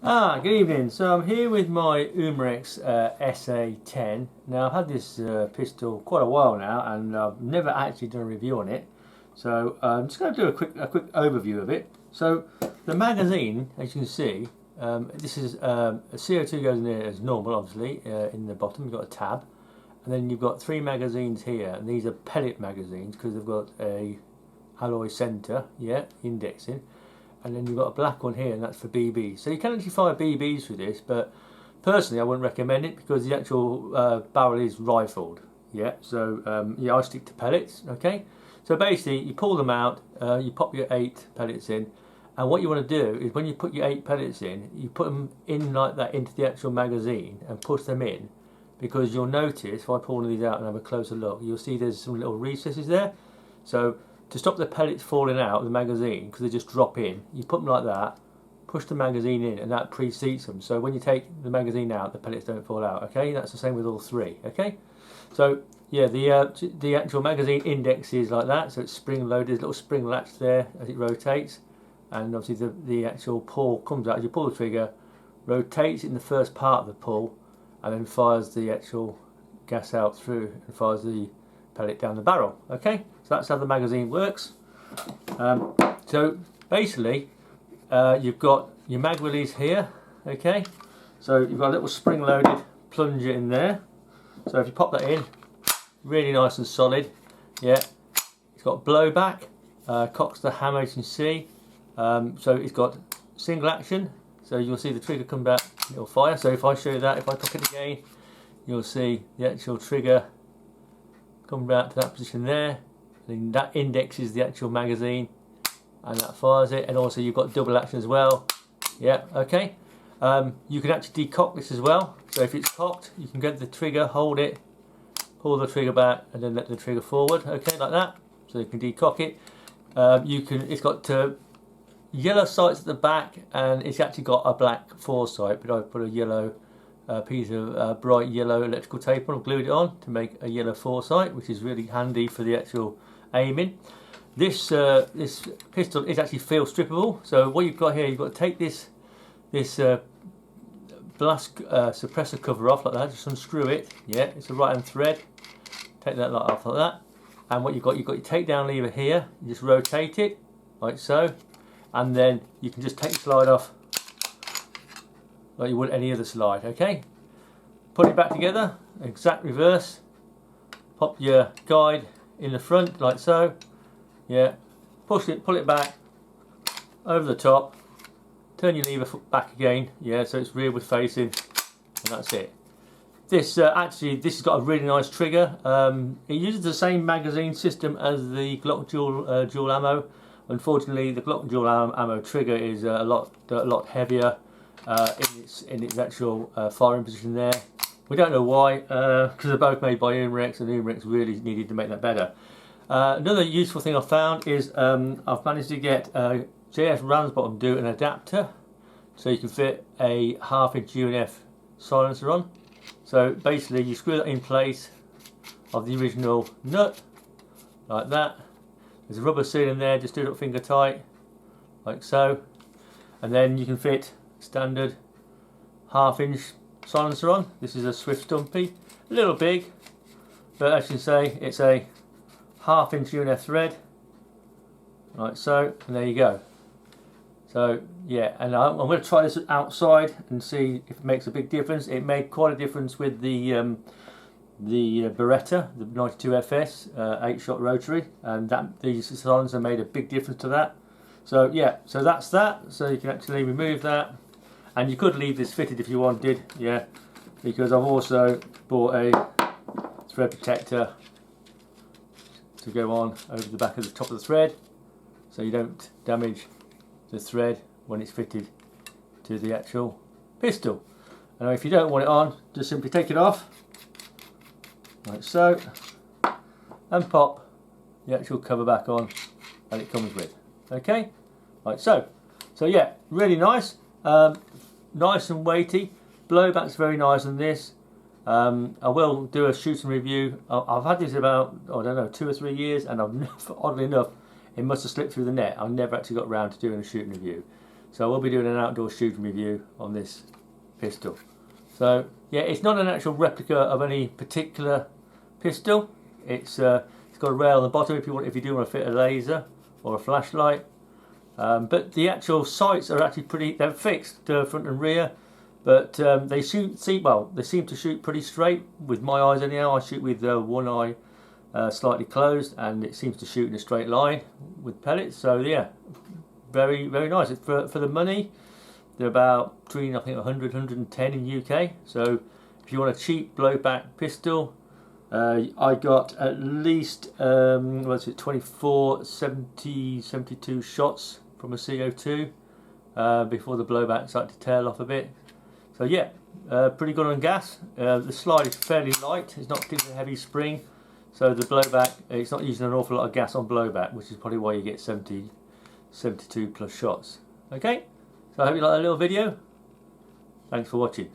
Good evening. So I'm here with my Umarex SA10. Now I've had this pistol quite a while now, and I've never actually done a review on it. So I'm just going to do a quick overview of it. So the magazine, as you can see, this is CO2 goes in there as normal, obviously. In the bottom you've got a tab, and then you've got 3 magazines here, and these are pellet magazines because they've got a alloy centre, indexing. And then you've got a black one here, and that's for BBs. So you can actually fire BBs with this, but personally I wouldn't recommend it because the actual barrel is rifled. So I stick to pellets. Okay, so basically you pull them out, you pop your 8 pellets in, and what you want to do is when you put your 8 pellets in, you put them in like that into the actual magazine and push them in, because you'll notice if I pull one of these out and have a closer look, you'll see there's some little recesses there. So to stop the pellets falling out of the magazine, because they just drop in, you put them like that, push the magazine in, and that preseats them. So when you take the magazine out, the pellets don't fall out. Okay, that's the same with all 3. Okay, so yeah, the actual magazine index is like that. So it's spring loaded, there's a little spring latch there as it rotates, and obviously the actual pull comes out as you pull the trigger, rotates in the first part of the pull, and then fires the actual gas out through and fires the pellet down the barrel. Okay, so that's how the magazine works. So basically you've got your mag release here. Okay, so you've got a little spring loaded plunger in there, so if you pop that in, really nice and solid. It's got blowback, cocks the hammer, as you can see. So it's got single action, so you'll see the trigger come back, it'll fire. So if I show you that, if I cock it again, you'll see the actual trigger come back to that position there, and that indexes the actual magazine and that fires it. And also you've got double action as well. Okay. You can actually decock this as well. So if it's cocked, you can get the trigger, hold it, pull the trigger back, and then let the trigger forward. Okay, like that. So you can decock it. It's got yellow sights at the back, and it's actually got a black foresight, but I've put a yellow piece of bright yellow electrical tape on. I've glued it on to make a yellow foresight, which is really handy for the actual aiming. This pistol is actually field strippable. So what you've got here, you've got to take this blast suppressor cover off like that. Just unscrew it. It's a right hand thread. Take that light off like that. And what you've got your takedown lever here. You just rotate it like so, and then you can just take the slide off like you would any other slide. Okay, put it back together, exact reverse. Pop your guide in the front like so. Push it, pull it back over the top, turn your lever back again. So it's rearward facing, and that's it. This has got a really nice trigger. It uses the same magazine system as the Glock dual ammo. Unfortunately, the Glock dual ammo trigger is a lot heavier in its actual firing position there. We don't know why, because they're both made by Umarex, and Umarex really needed to make that better. Another useful thing I've found is I've managed to get JF Ramsbottom do an adapter, so you can fit a 1/2 inch UNF silencer on. So basically you screw that in place of the original nut like that. There's a rubber seal in there, just do it finger tight like so, and then you can fit standard 1/2 inch silencer on. This is a Swift Stumpy, a little big, but as you can say, it's a 1/2 inch UNF thread like so, and there you go. So and I'm going to try this outside and see if it makes a big difference. It made quite a difference with the Beretta, the 92 FS 8-shot rotary, and these silencer made a big difference to that. So so that's that. So you can actually remove that, and you could leave this fitted if you wanted, because I've also bought a thread protector to go on over the back of the top of the thread, so you don't damage the thread when it's fitted to the actual pistol. And if you don't want it on, just simply take it off like so, and pop the actual cover back on that it comes with. Okay, like so. So really nice, nice and weighty. Blowback's very nice on this. I will do a shooting review. I've had this about, I don't know, 2 or 3 years, and I've never, oddly enough, it must have slipped through the net. I've never actually got around to doing a shooting review. So we'll be doing an outdoor shooting review on this pistol. So yeah, it's not an actual replica of any particular pistol. It's got a rail on the bottom if you do want to fit a laser or a flashlight. But the actual sights are actually they're fixed front and rear, but they seem to shoot pretty straight with my eyes anyhow. I shoot with one eye slightly closed, and it seems to shoot in a straight line with pellets. So yeah, very nice. For the money, they're about between I think 100 110 in UK. So if you want a cheap blowback pistol, I got at least 24 72 shots from a CO2 before the blowback started to tail off a bit. So yeah, pretty good on gas. The slide is fairly light, it's not particularly heavy spring, so the blowback, it's not using an awful lot of gas on blowback, which is probably why you get 72 plus shots. Okay, so I hope you like that little video. Thanks for watching.